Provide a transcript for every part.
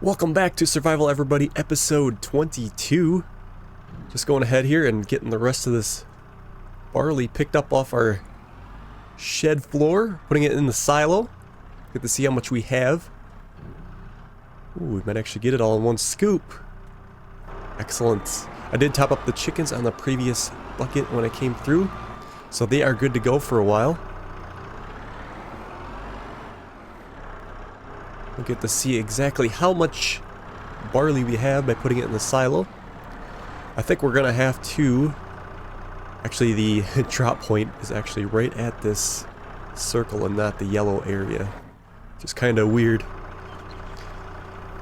Welcome back to Survival Everybody, episode 22. Just going ahead here and getting the rest of this barley picked up off our shed floor, putting it in the silo. Get to see how much we have. Ooh, we might actually get it all in one scoop. Excellent. I did top up the chickens on the previous bucket when I came through, so they are good to go for a while. We'll get to see exactly how much barley we have by putting it in the silo. I think we're gonna have to... Actually, the drop point is actually right at this circle and not the yellow area. Just kind of weird.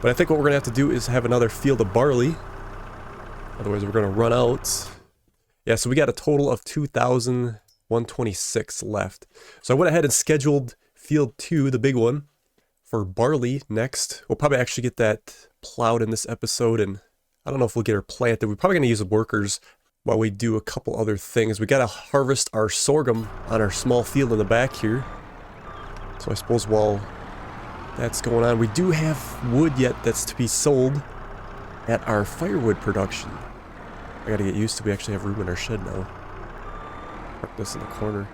But I think what we're gonna have to do is have another field of barley. Otherwise we're gonna run out. Yeah, so we got a total of 2,126 left. So I went ahead and scheduled field 2, the big one, for barley next. We'll probably actually get that plowed in this episode, and I don't know if we'll get her planted. We're probably going to use the workers while we do a couple other things. We got to harvest our sorghum on our small field in the back here. So I suppose while that's going on, we do have wood yet that's to be sold at our firewood production. I got to get used to we actually have room in our shed now. Park this in the corner.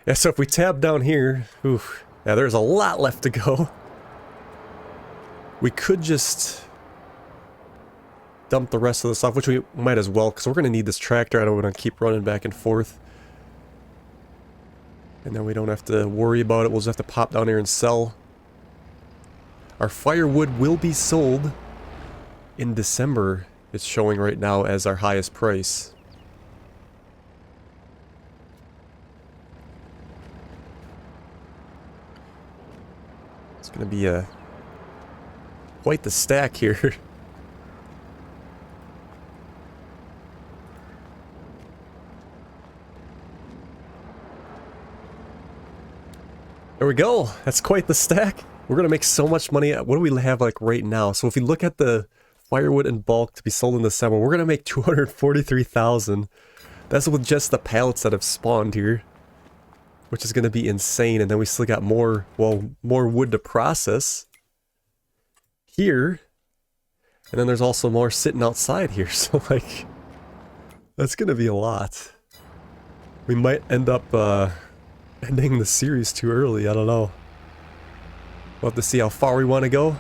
Yeah, so if we tab down here, oof. Yeah, there's a lot left to go. We could just dump the rest of this off, which we might as well, because we're going to need this tractor. I don't want to keep running back and forth. And then we don't have to worry about it. We'll just have to pop down here and sell. Our firewood will be sold in December. It's showing right now as our highest price. It's going to be quite the stack here. There we go. That's quite the stack. We're going to make so much money. What do we have like right now? So if we look at the firewood in bulk to be sold in December, we're going to make 243,000. That's with just the pallets that have spawned here, which is going to be insane. And then we still got more, well, more wood to process here. And then there's also more sitting outside here. So, like, that's going to be a lot. We might end up ending the series too early. I don't know. We'll have to see how far we want to go.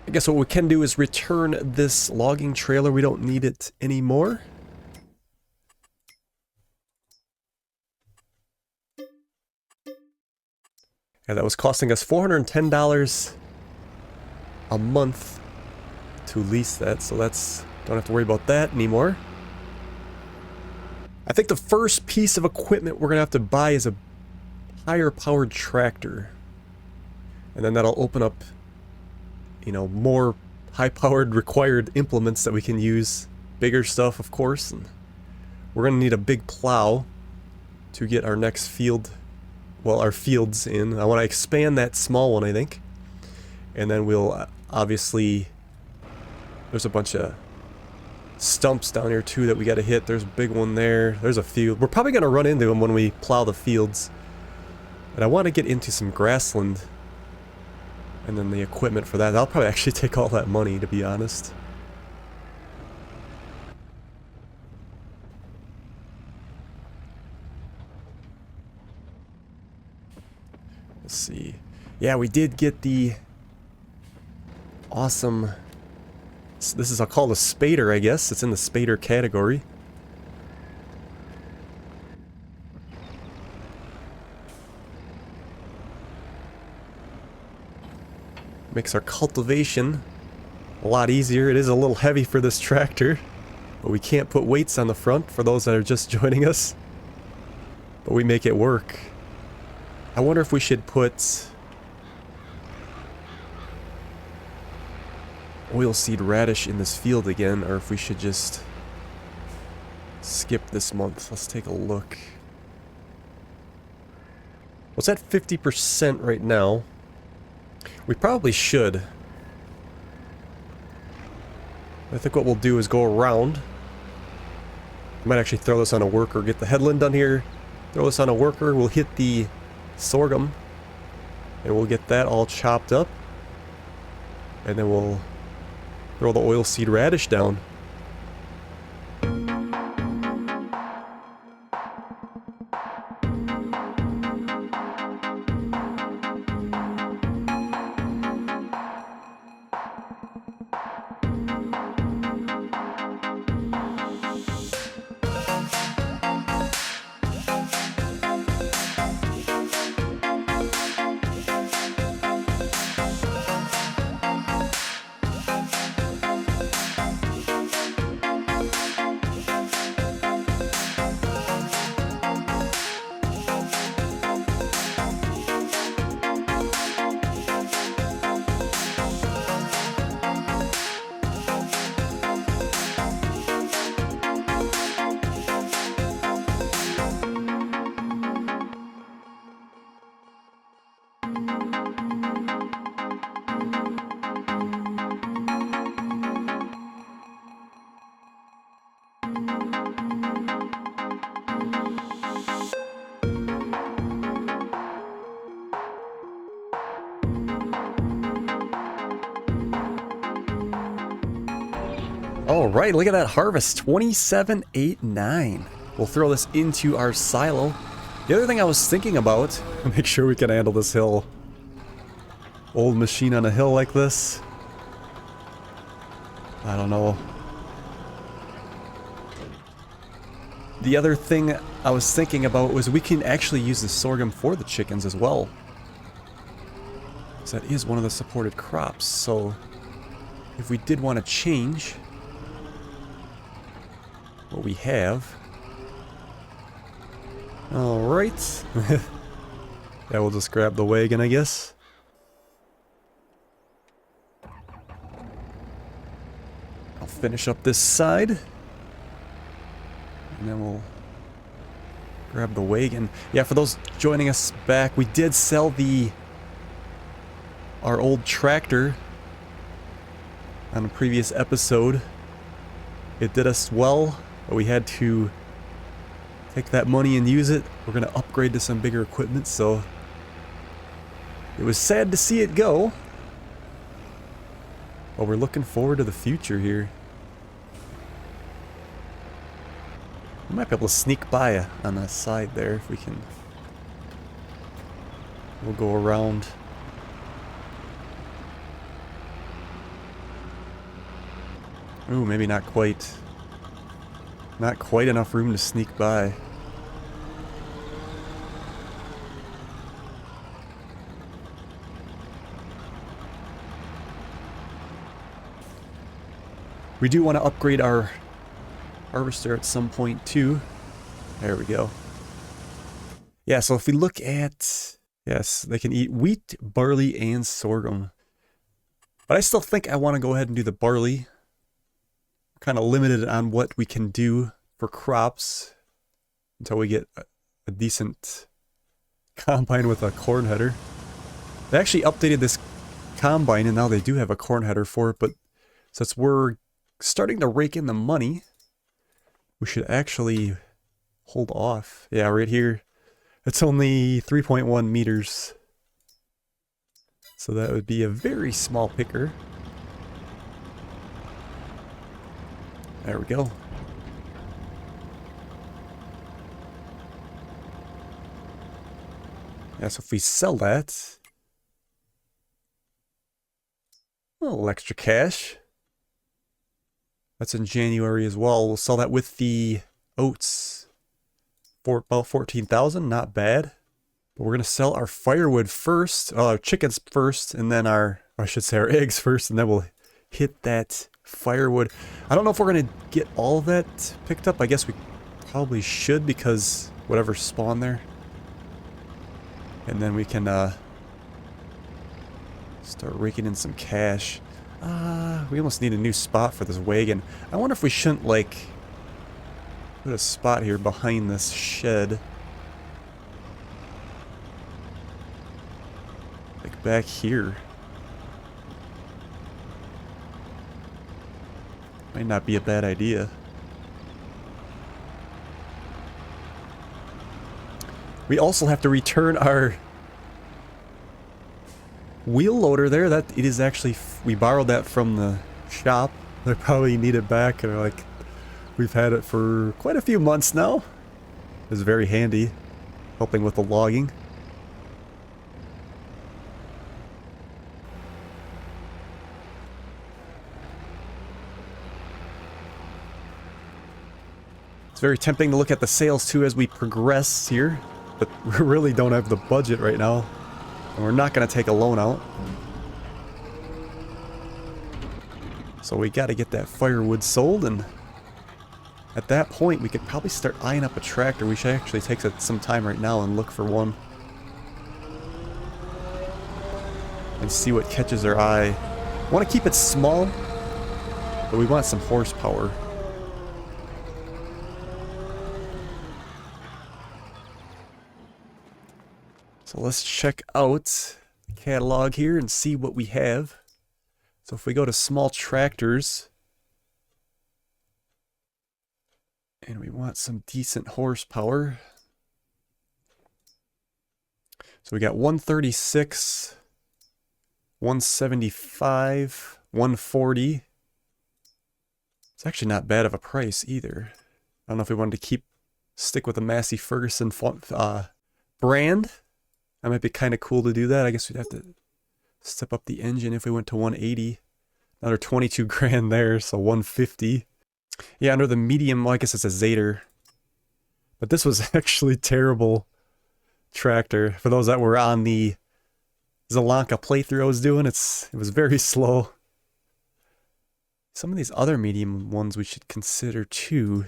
I guess what we can do is return this logging trailer. We don't need it anymore. And that was costing us $410 a month to lease that, so that's don't have to worry about that anymore. I think the first piece of equipment we're gonna have to buy is a higher powered tractor. And then that'll open up, you know, more high-powered required implements that we can use. Bigger stuff, of course. And we're going to need a big plow to get our next field, well, our fields in. I want to expand that small one, I think. And then we'll obviously... There's a bunch of stumps down here, too, that we got to hit. There's a big one there. There's a few. We're probably going to run into them when we plow the fields. And I want to get into some grassland. And then the equipment for that. That'll probably actually take all that money, to be honest. Let's see. Yeah, we did get the awesome... This is called a spader, I guess. It's in the spader category. Makes our cultivation a lot easier. It is a little heavy for this tractor, but we can't put weights on the front for those that are just joining us. But we make it work. I wonder if we should put oilseed radish in this field again, or if we should just skip this month. Let's take a look. Well, it's at 50% right now. We probably should. I think what we'll do is go around. I might actually throw this on a worker, get the headland done here, Throw this on a worker. We'll hit the sorghum. And we'll get that all chopped up. And then we'll throw the oilseed radish down. Alright, look at that harvest. 2789. We'll throw this into our silo. The other thing I was thinking about, make sure we can handle this hill. Old machine on a hill like this. I don't know. The other thing I was thinking about was we can actually use the sorghum for the chickens as well. So that is one of the supported crops, so if we did want to change what we have. Alright. Yeah, we'll just grab the wagon, I guess. I'll finish up this side. And then we'll grab the wagon. Yeah, for those joining us back, we did sell our old tractor on a previous episode. It did us well, but we had to take that money and use it. We're going to upgrade to some bigger equipment, so it was sad to see it go. But we're looking forward to the future here. We might be able to sneak by on that side there if we can. We'll go around. Ooh, maybe not quite. Not quite enough room to sneak by. We do want to upgrade our harvester at some point too. There we go. Yeah, so if we look at... Yes, they can eat wheat, barley, and sorghum. But I still think I want to go ahead and do the barley. Kind of limited on what we can do for crops until we get a decent combine with a corn header. They actually updated this combine and now they do have a corn header for it, but since we're starting to rake in the money, we should actually hold off. Yeah, right here. It's only 3.1 meters. So that would be a very small picker. There we go. Yeah, so if we sell that, a little extra cash. That's in January as well. We'll sell that with the oats for about 14,000. Not bad. But we're gonna sell our firewood first, our chickens first, and then I should say our eggs first, and then we'll hit that firewood. I don't know if we're gonna get all of that picked up. I guess we probably should because whatever spawned there. And then we can start raking in some cash. We almost need a new spot for this wagon. I wonder if we shouldn't like put a spot here behind this shed. Like back here. Might not be a bad idea. We also have to return our wheel loader there. That it is actually, we borrowed that from the shop. They probably need it back, and like, we've had it for quite a few months now. It's very handy, helping with the logging. It's very tempting to look at the sales too as we progress here, but we really don't have the budget right now, and we're not going to take a loan out. So we got to get that firewood sold, and at that point we could probably start eyeing up a tractor. We should actually take some time right now and look for one. And see what catches our eye. I want to keep it small, but we want some horsepower. So let's check out the catalog here and see what we have. So if we go to small tractors, and we want some decent horsepower. So we got 136, 175, 140. It's actually not bad of a price either. I don't know if we wanted to stick with the Massey Ferguson brand. That might be kind of cool to do that. I guess we'd have to step up the engine if we went to 180. Another 22 grand there, so 150. Yeah, under the medium, well, I guess it's a Zader. But this was actually terrible tractor. For those that were on the Zalanka playthrough I was doing, it was very slow. Some of these other medium ones we should consider too.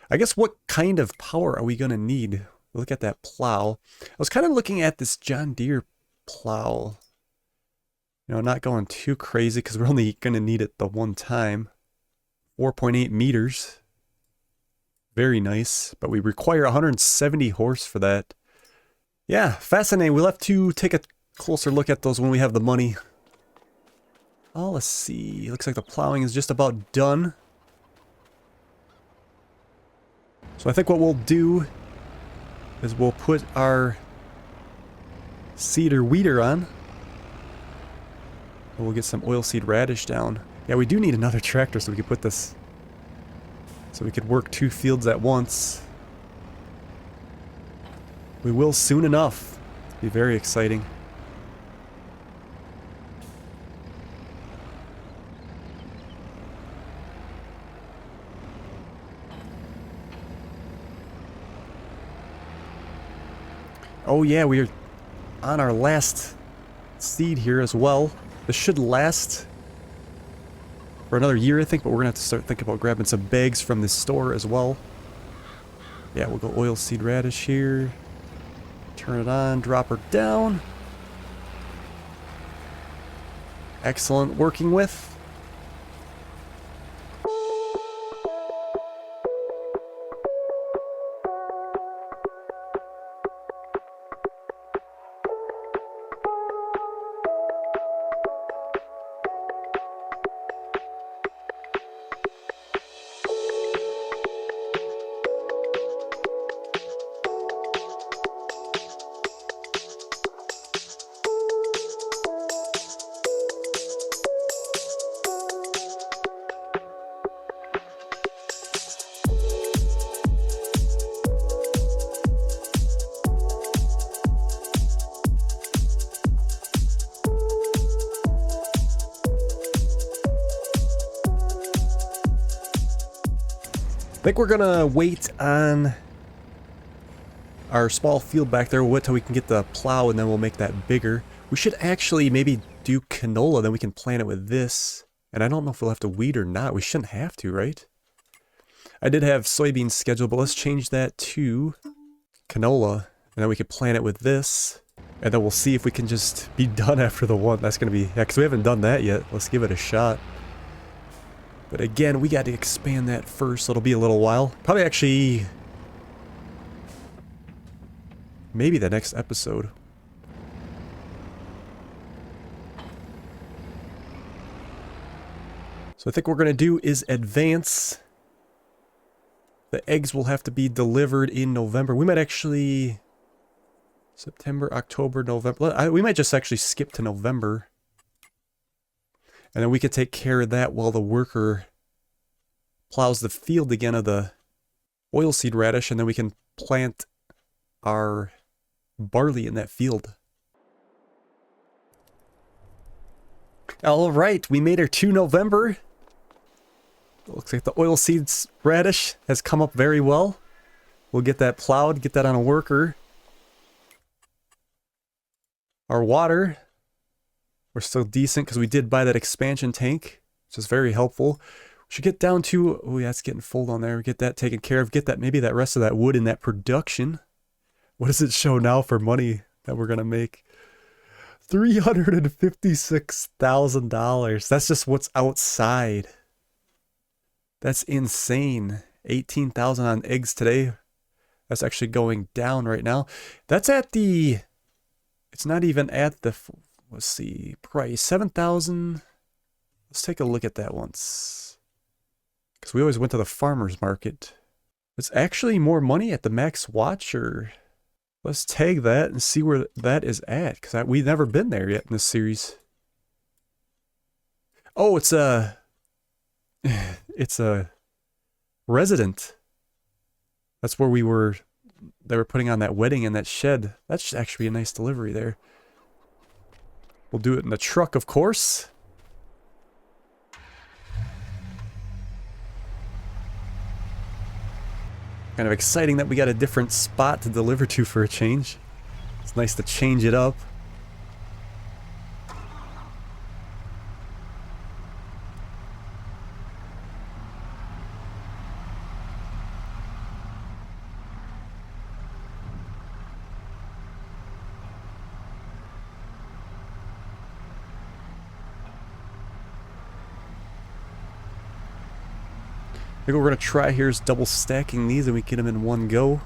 I guess what kind of power are we going to need? Look at that plow. I was kind of looking at this John Deere plow. You know, not going too crazy because we're only going to need it the one time. 4.8 meters. Very nice. But we require 170 horse for that. Yeah, fascinating. We'll have to take a closer look at those when we have the money. Oh, let's see. Looks like the plowing is just about done. So I think what we'll do is we'll put our cedar weeder on. And we'll get some oilseed radish down. Yeah, we do need another tractor so we can put this... So we could work 2 fields at once. We will soon enough. It'll be very exciting. Oh yeah, we are on our last seed here as well. This should last for another year, I think, but we're gonna have to start thinking about grabbing some bags from this store as well. Yeah, we'll go oilseed radish here. Turn it on, drop her down. Excellent working with. I think we're gonna wait on our small field back there. We'll wait till we can get the plow and then we'll make that bigger. We should actually maybe do canola, then we can plant it with this. And I don't know if we'll have to weed or not. We shouldn't have to, right? I did have soybeans scheduled, but let's change that to canola. And then we could plant it with this. And then we'll see if we can just be done after the one. That's gonna be, yeah, because we haven't done that yet. Let's give it a shot. But again, we got to expand that first, so it'll be a little while. Probably actually... maybe the next episode. So I think what we're going to do is advance The eggs will have to be delivered in November. We might actually... September, October, November. We might just actually skip to November. And then we could take care of that while the worker plows the field again of the oilseed radish, and then we can plant our barley in that field. All right, we made our 2 November. Looks like the oilseed radish has come up very well. We'll get that plowed, get that on a worker. Our water, we're still decent because we did buy that expansion tank, which is very helpful. We should get down to, oh yeah, it's getting full on there. Get that taken care of. Get that, maybe that rest of that wood in that production. What does it show now for money that we're going to make? $356,000. That's just what's outside. That's insane. 18,000 on eggs today. That's actually going down right now. That's at the... It's not even at the, let's see, price, 7,000. Let's take a look at that once. Because we always went to the farmer's market. It's actually more money at the max watch, or let's tag that and see where that is at. Because we've never been there yet in this series. Oh, it's a resident. That's where we were. They were putting on that wedding in that shed. That's actually a nice delivery there. We'll do it in the truck, of course. Kind of exciting that we got a different spot to deliver to for a change. It's nice to change it up. I think what we're going to try here is double stacking these and we get them in one go.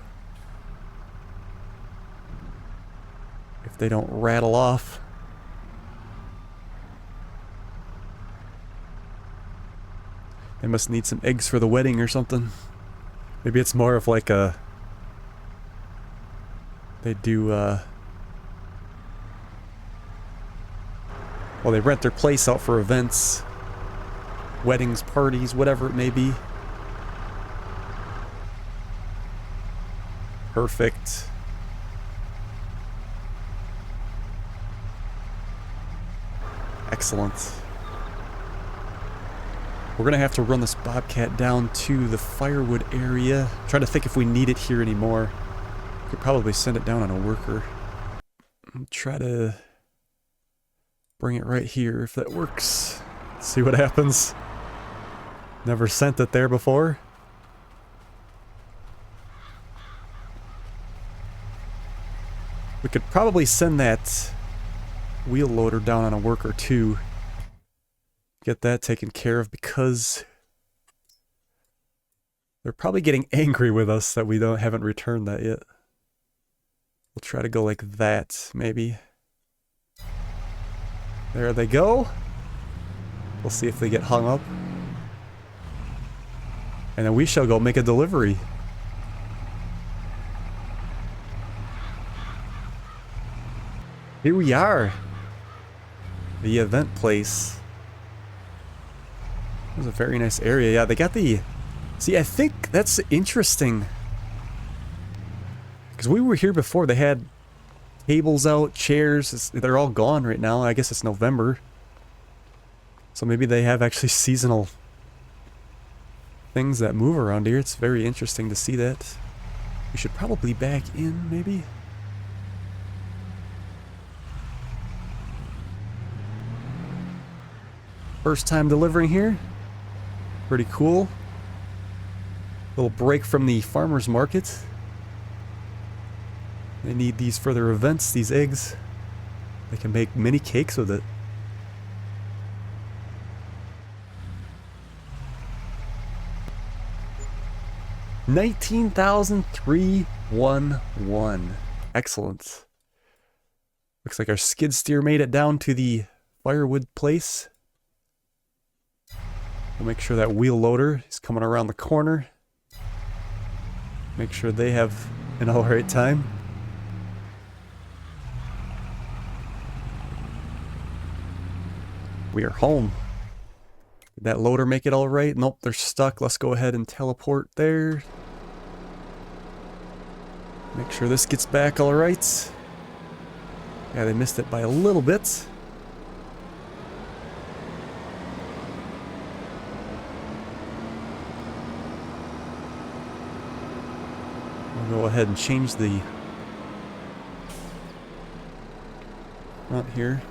If they don't rattle off. They must need some eggs for the wedding or something. Maybe it's more of like a... They do, well, they rent their place out for events. Weddings, parties, whatever it may be. Perfect. Excellent. We're gonna have to run this bobcat down to the firewood area. I'm trying to think if we need it here anymore. Could probably send it down on a worker. I'll try to bring it right here if that works. See what happens. Never sent it there before. We could probably send that wheel loader down on a worker too. Get that taken care of because they're probably getting angry with us that we haven't returned that yet. We'll try to go like that, maybe. There they go. We'll see if they get hung up. And then we shall go make a delivery. Here we are. The event place. It was a very nice area. Yeah, they got the... See, I think that's interesting. Because we were here before. They had tables out, chairs. They're all gone right now. I guess it's November. So maybe they have actually seasonal things that move around here. It's very interesting to see that. We should probably back in, maybe. First time delivering here. Pretty cool. Little break from the farmer's market. They need these for their events, these eggs. They can make mini cakes with it. $19,311. Excellent. Looks like our skid steer made it down to the firewood place. We'll make sure that wheel loader is coming around the corner. Make sure they have an alright time. We are home. Did that loader make it alright? Nope, they're stuck. Let's go ahead and teleport there. Make sure this gets back alright. Yeah, they missed it by a little bit. I'll go ahead and change the front here,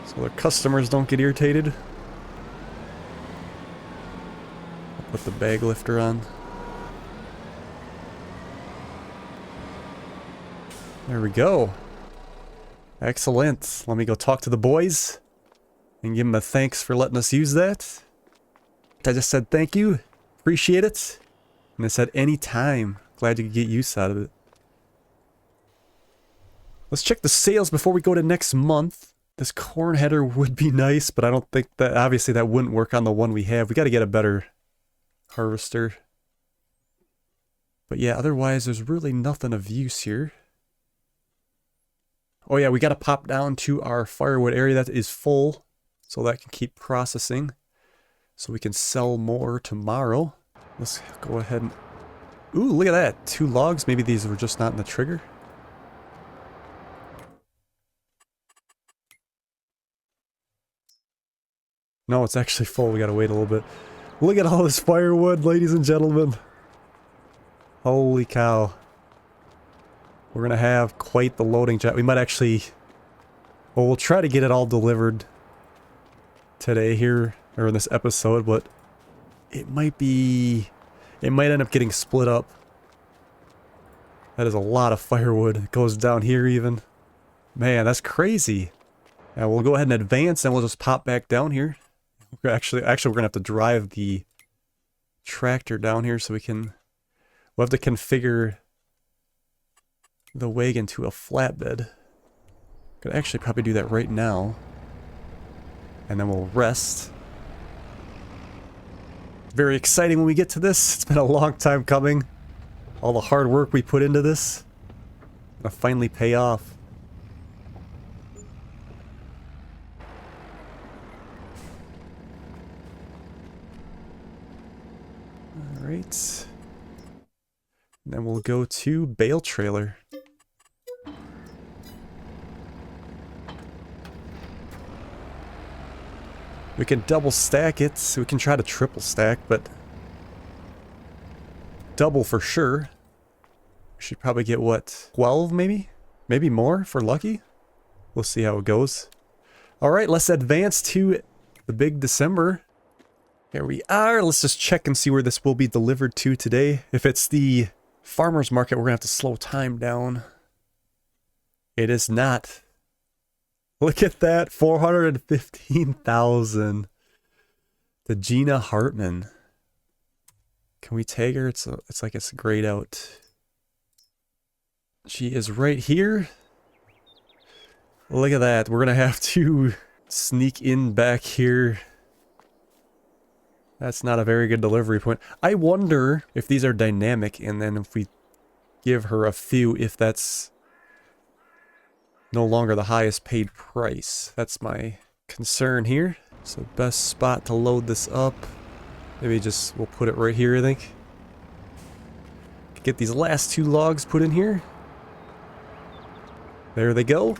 so their customers don't get irritated. I'll put the bag lifter on. There we go. Excellent. Let me go talk to the boys and give them a thanks for letting us use that. I just said thank you. Appreciate it. And they said anytime. Glad you could get use out of it. Let's check the sales before we go to next month. This corn header would be nice, but I don't think that, obviously that wouldn't work on the one we have. We got to get a better harvester. But yeah, otherwise there's really nothing of use here. Oh yeah, we got to pop down to our firewood area that is full, so that can keep processing, so we can sell more tomorrow. Let's go ahead and... Ooh, look at that! 2 logs. Maybe these were just not in the trigger. No, it's actually full. We gotta wait a little bit. Look at all this firewood, ladies and gentlemen. Holy cow. We're gonna have quite the loading job. We might actually... Well, we'll try to get it all delivered today here, or in this episode, but it might be... It might end up getting split up. That is a lot of firewood. It goes down here even. Man, that's crazy. Yeah, we'll go ahead and advance and we'll just pop back down here. Actually, we're gonna have to drive the tractor down here so we can... We'll have to configure the wagon to a flatbed. Could actually probably do that right now. And then we'll rest. Very exciting when we get to this. It's been a long time coming. All the hard work we put into this gonna finally pay off. Alright. And then we'll go to bale trailer. We can double stack it, so we can try to triple stack, but double for sure. We should probably get, what, 12 maybe? Maybe more for lucky? We'll see how it goes. Alright, let's advance to the big December. Here we are. Let's just check and see where this will be delivered to today. If it's the farmer's market, we're going to have to slow time down. It is not. Look at that, 415,000. The Gina Hartman. Can we tag her? It's like it's grayed out. She is right here. Look at that. We're gonna have to sneak in back here. That's not a very good delivery point. I wonder if these are dynamic, and then if we give her a few, if that's no longer the highest paid price. That's my concern here. So best spot to load this up. Maybe just we'll put it right here, I think. Get these last 2 logs put in here. There they go.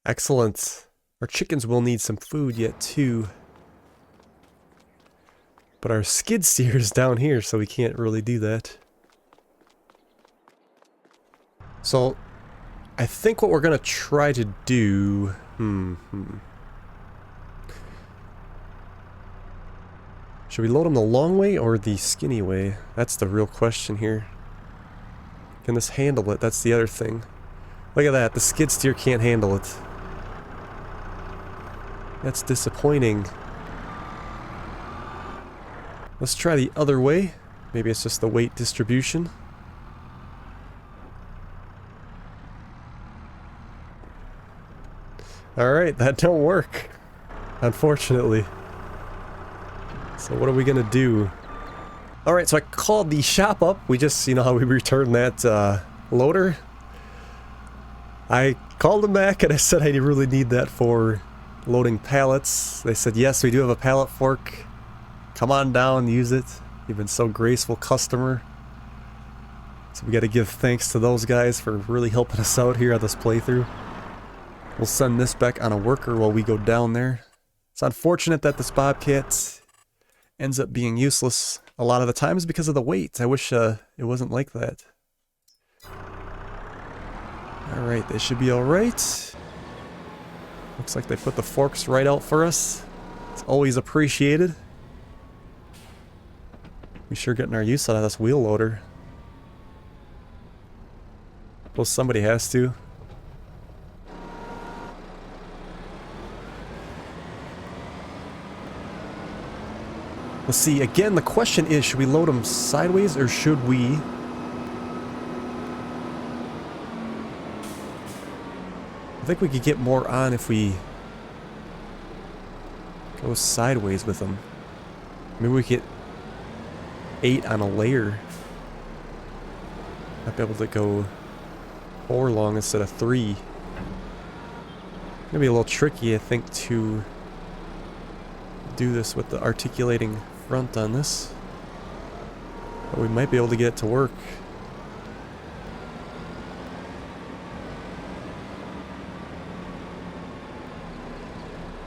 Excellent. Our chickens will need some food yet too. But our skid steer is down here, so we can't really do that. So, I think what we're gonna try to do... Should we load them the long way or the skinny way? That's the real question here. Can this handle it? That's the other thing. Look at that, the skid steer can't handle it. That's disappointing. Let's try the other way. Maybe it's just the weight distribution. Alright, that don't work. Unfortunately. So what are we gonna do? Alright, so I called the shop up. We just, you know how we returned that loader? I called them back and I said I really need that for loading pallets. They said, yes, we do have a pallet fork. Come on down, use it. You've been so graceful, customer. So we gotta give thanks to those guys for really helping us out here on this playthrough. We'll send this back on a worker while we go down there. It's unfortunate that this Bobcat ends up being useless a lot of the times because of the weight. I wish it wasn't like that. Alright, they should be alright. Looks like they put the forks right out for us. It's always appreciated. We sure getting our use out of this wheel loader. Well, somebody has to. Let's see, again, the question is, should we load them sideways or should we... I think we could get more on if we go sideways with them. Maybe we get 8 on a layer. Might be able to go 4 long instead of 3. Gonna be a little tricky, I think, to do this with the articulating front on this. But we might be able to get it to work.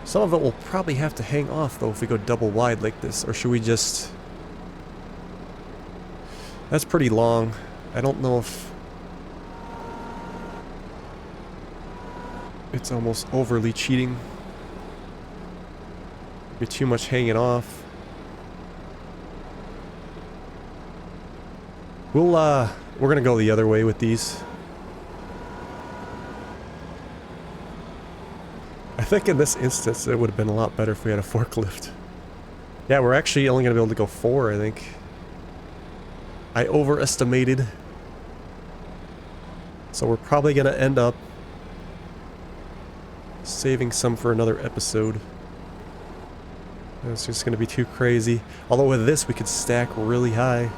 Some of it will probably have to hang off though if we go double wide like this, or should we just... That's pretty long. I don't know if... It's almost overly cheating. Be too much hanging off. We're gonna go the other way with these. I think in this instance it would have been a lot better if we had a forklift. Yeah, we're actually only gonna be able to go 4, I think. I overestimated. So we're probably gonna end up saving some for another episode. It's just gonna be too crazy. Although with this we could stack really high.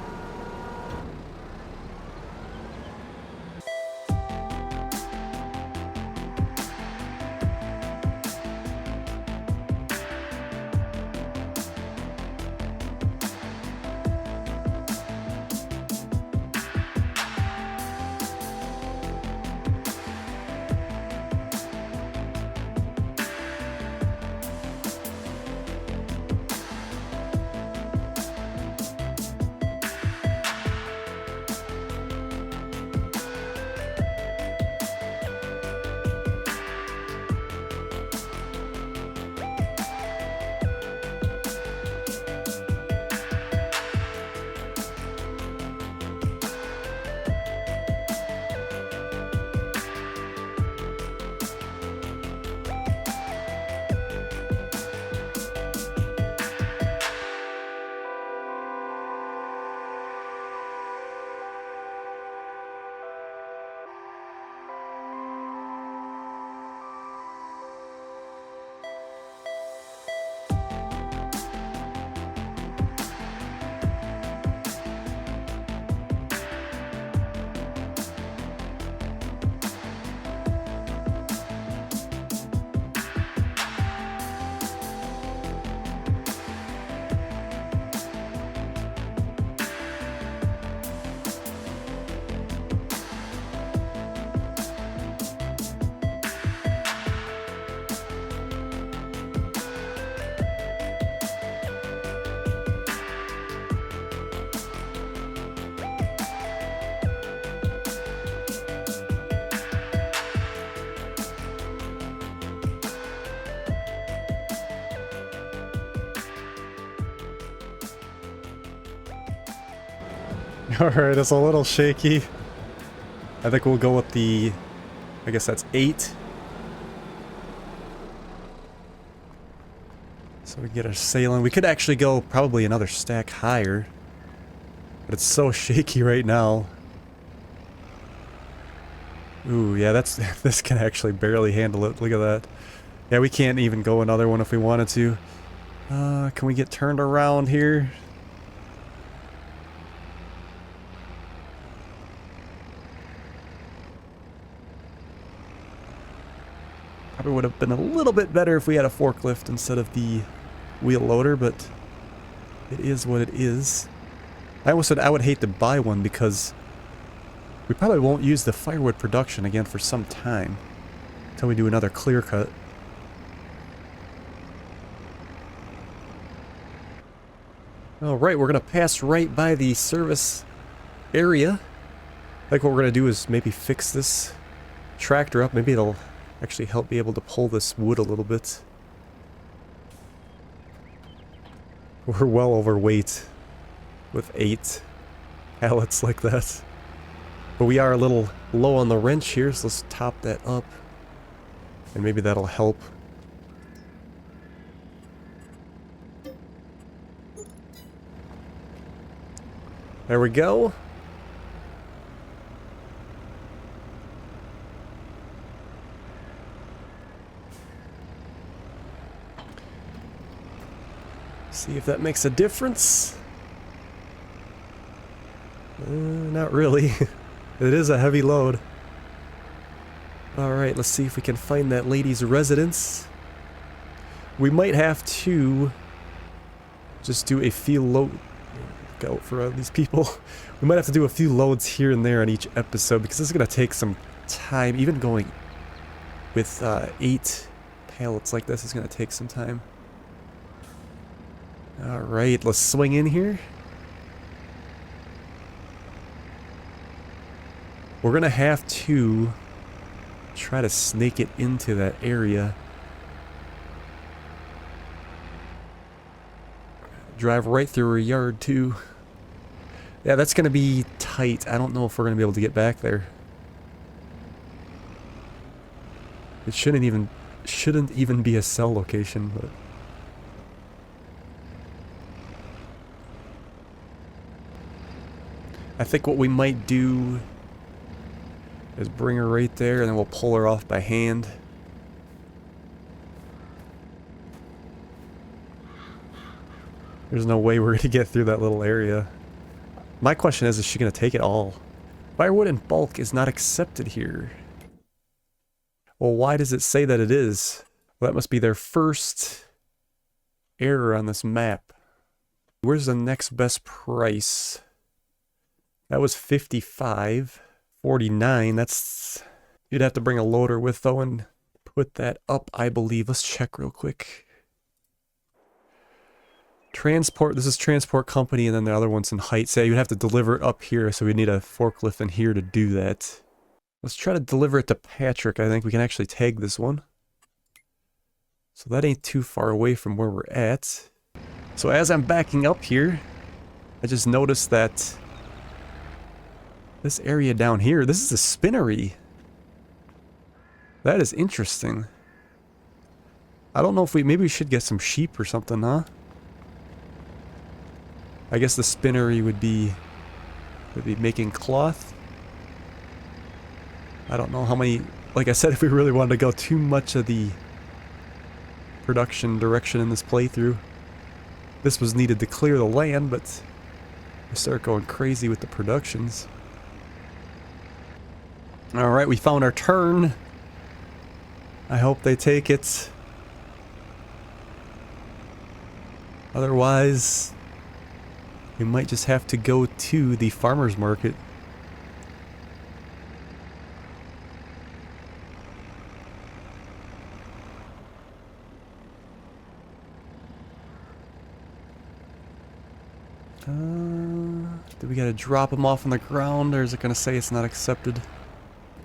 Alright, it's a little shaky. I think we'll go with the... I guess that's 8. So we get our sailing. We could actually go probably another stack higher. But it's so shaky right now. Ooh, yeah, that's... this can actually barely handle it. Look at that. Yeah, we can't even go another one if we wanted to. Can we get turned around here? Probably would have been a little bit better if we had a forklift instead of the wheel loader, but it is what it is. I almost said I would hate to buy one because we probably won't use the firewood production again for some time until we do another clear cut. Alright, we're going to pass right by the service area. I think what we're going to do is maybe fix this tractor up. Maybe it'll actually help be able to pull this wood a little bit. We're well overweight with 8 pallets like that. But we are a little low on the wrench here, so let's top that up. And maybe that'll help. There we go. See if that makes a difference. Not really. It is a heavy load. Alright, let's see if we can find that lady's residence. We might have to just do a few load. Look out for these people. We might have to do a few loads here and there on each episode because this is going to take some time. Even going with 8 pallets like this is going to take some time. Alright, let's swing in here. We're going to have to try to snake it into that area. Drive right through her yard too. Yeah, that's going to be tight. I don't know if we're going to be able to get back there. It shouldn't even be a cell location, but I think what we might do is bring her right there and then we'll pull her off by hand. There's no way we're going to get through that little area. My question is she going to take it all? Firewood in bulk is not accepted here. Well, why does it say that it is? Well, that must be their first error on this map. Where's the next best price? That was 55. 49. That's... You'd have to bring a loader with, though, and put that up, I believe. Let's check real quick. Transport, this is transport company, and then the other one's in Heights. Yeah, you'd have to deliver it up here, so we need a forklift in here to do that. Let's try to deliver it to Patrick. I think we can actually tag this one. So that ain't too far away from where we're at. So as I'm backing up here, I just noticed that this area down here, this is a spinnery. That is interesting. I don't know if maybe we should get some sheep or something, huh? I guess the spinnery would be making cloth. I don't know how many, like I said, if we really wanted to go too much of the production direction in this playthrough, this was needed to clear the land, but we start going crazy with the productions. Alright, we found our turn. I hope they take it. Otherwise, we might just have to go to the farmer's market. Do we gotta drop them off on the ground, or is it gonna say it's not accepted?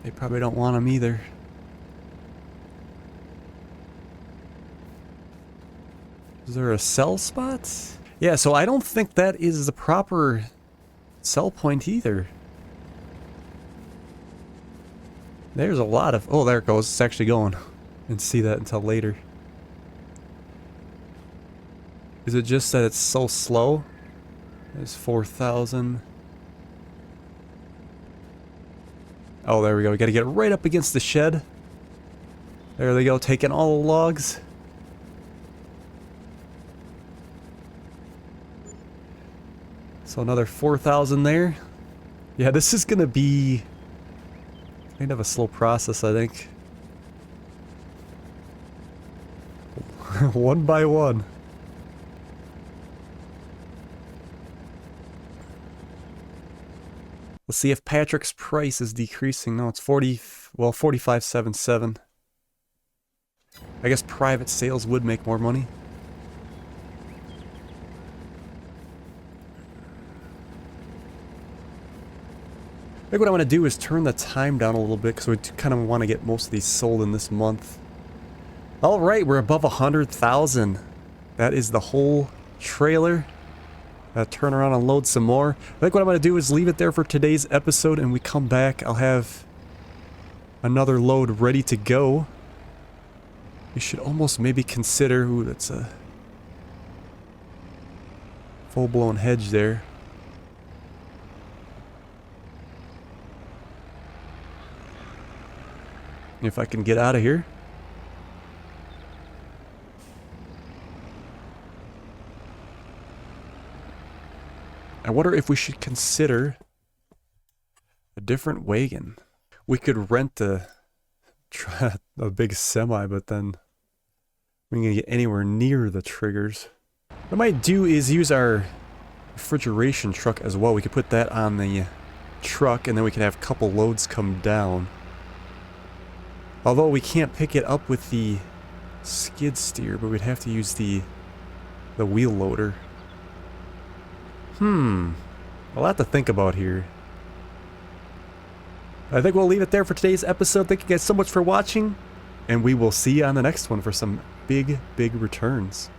They probably don't want them either. Is there a sell spot? Yeah, so I don't think that is the proper sell point either. There's a lot of... Oh, there it goes. It's actually going. Didn't see that until later. Is it just that it's so slow? There's 4,000. Oh, there we go. We gotta get right up against the shed. There they go, taking all the logs. So another 4,000 there. Yeah, this is gonna be kind of a slow process, I think. One by one. Let's see if Patrick's price is decreasing. No, it's 45.77. I guess private sales would make more money. I think what I want to do is turn the time down a little bit because we kind of want to get most of these sold in this month. Alright, we're above 100,000. That is the whole trailer. Turn around and load some more. I think what I'm going to do is leave it there for today's episode, and we come back, I'll have another load ready to go. We should almost maybe consider... Ooh, that's a full-blown hedge there. If I can get out of here. I wonder if we should consider a different wagon. We could rent a big semi, but then we can get anywhere near the triggers. What I might do is use our refrigeration truck as well. We could put that on the truck, and then we can have a couple loads come down. Although we can't pick it up with the skid steer, but we'd have to use the wheel loader. A lot to think about here. I think we'll leave it there for today's episode. Thank you guys so much for watching, and we will see you on the next one for some big returns.